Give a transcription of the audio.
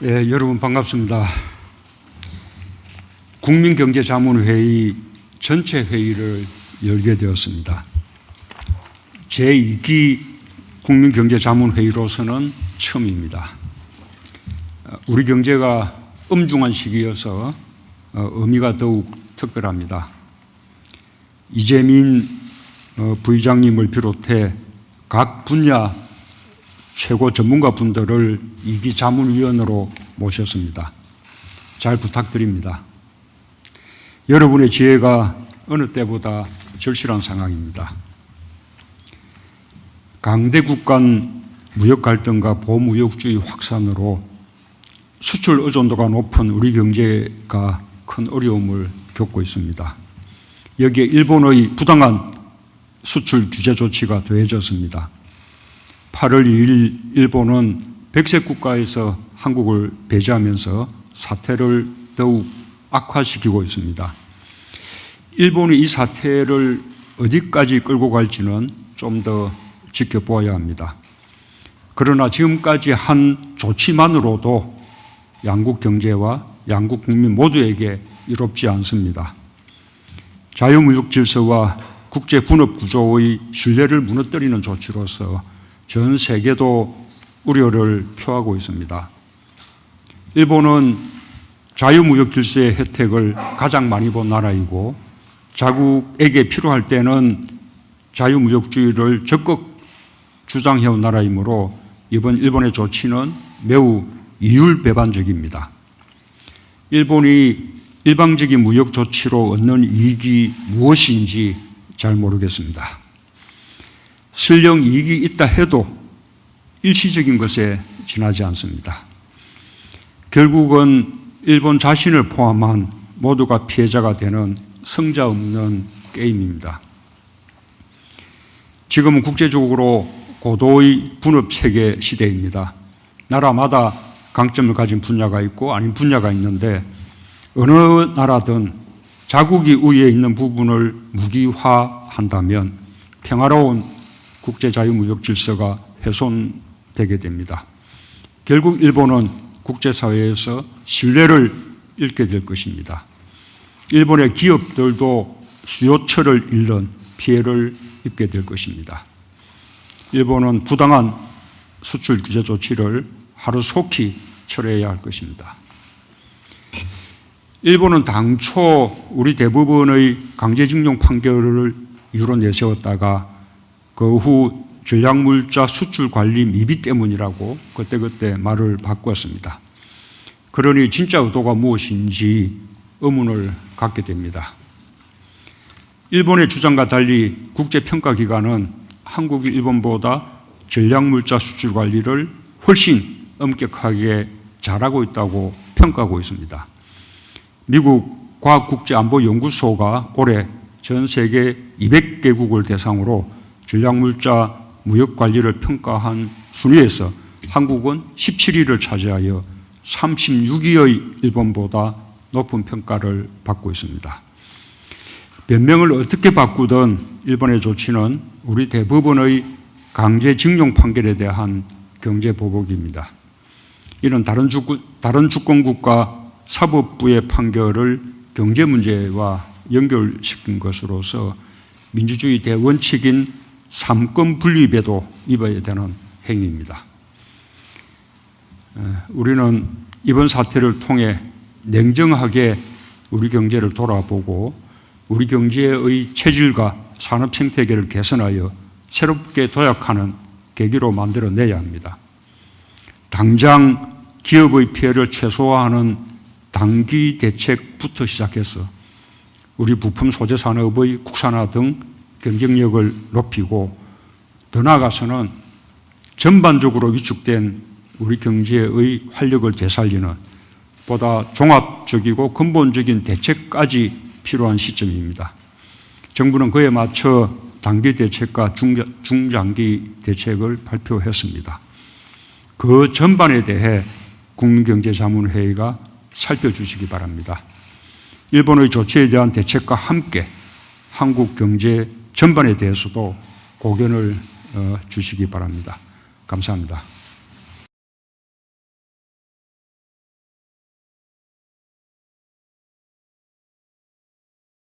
예, 여러분 반갑습니다. 국민경제자문회의 전체 회의를 열게 되었습니다. 제2기 국민경제자문회의로서는 처음입니다. 우리 경제가 엄중한 시기여서 의미가 더욱 특별합니다. 이재민 부의장님을 비롯해 각 분야 최고 전문가 분들을 2기 자문위원으로 모셨습니다. 잘 부탁드립니다. 여러분의 지혜가 어느 때보다 절실한 상황입니다. 강대국 간 무역 갈등과 보무역주의 확산으로 수출 의존도가 높은 우리 경제가 큰 어려움을 겪고 있습니다. 여기에 일본의 부당한 수출 규제 조치가 더해졌습니다. 8월 2일 일본은 백색 국가에서 한국을 배제하면서 사태를 더욱 악화시키고 있습니다. 일본이 이 사태를 어디까지 끌고 갈지는 좀 더 지켜보아야 합니다. 그러나 지금까지 한 조치만으로도 양국 경제와 양국 국민 모두에게 이롭지 않습니다. 자유무역 질서와 국제 분업 구조의 신뢰를 무너뜨리는 조치로서 전 세계도 우려를 표하고 있습니다. 일본은 자유무역 질서의 혜택을 가장 많이 본 나라이고 자국에게 필요할 때는 자유무역주의를 적극 주장해온 나라이므로 이번 일본의 조치는 매우 이율배반적입니다. 일본이 일방적인 무역 조치로 얻는 이익이 무엇인지 잘 모르겠습니다. 설령 이익이 있다 해도 일시적인 것에 지나지 않습니다. 결국은 일본 자신을 포함한 모두가 피해자가 되는 성자 없는 게임입니다. 지금은 국제적으로 고도의 분업체계 시대입니다. 나라마다 강점을 가진 분야가 있고 아닌 분야가 있는데 어느 나라든 자국이 우위에 있는 부분을 무기화한다면 평화로운 국제자유무역 질서가 훼손되게 됩니다. 결국 일본은 국제사회에서 신뢰를 잃게 될 것입니다. 일본의 기업들도 수요처를 잃는 피해를 입게 될 것입니다. 일본은 부당한 수출 규제 조치를 하루속히 철회해야 할 것입니다. 일본은 당초 우리 대부분의 강제징용 판결을 이유로 내세웠다가 그 후 전략물자 수출 관리 미비 때문이라고 그때 말을 바꾸었습니다. 그러니 진짜 의도가 무엇인지 의문을 갖게 됩니다. 일본의 주장과 달리 국제평가기관은 한국이 일본보다 전략물자 수출 관리를 훨씬 엄격하게 잘하고 있다고 평가하고 있습니다. 미국 과학국제안보연구소가 올해 전 세계 200개국을 대상으로 전략물자 무역 관리를 평가한 순위에서 한국은 17위를 차지하여 36위의 일본보다 높은 평가를 받고 있습니다. 변명을 어떻게 바꾸든 일본의 조치는 우리 대부분의 강제징용 판결에 대한 경제보복입니다. 이는 다른 주권국가 사법부의 판결을 경제문제와 연결시킨 것으로서 민주주의 대원칙인 삼권 분립에도 입어야 되는 행위입니다. 우리는 이번 사태를 통해 냉정하게 우리 경제를 돌아보고 우리 경제의 체질과 산업 생태계를 개선하여 새롭게 도약하는 계기로 만들어내야 합니다. 당장 기업의 피해를 최소화하는 단기 대책부터 시작해서 우리 부품 소재 산업의 국산화 등 경쟁력을 높이고 더 나아가서는 전반적으로 위축된 우리 경제의 활력을 되살리는 보다 종합적이고 근본적인 대책까지 필요한 시점입니다. 정부는 그에 맞춰 단기 대책과 중장기 대책을 발표했습니다. 그 전반에 대해 국민경제자문회의가 살펴주시기 바랍니다. 일본의 조치에 대한 대책과 함께 한국 경제 전반에 대해서도 고견을 주시기 바랍니다. 감사합니다.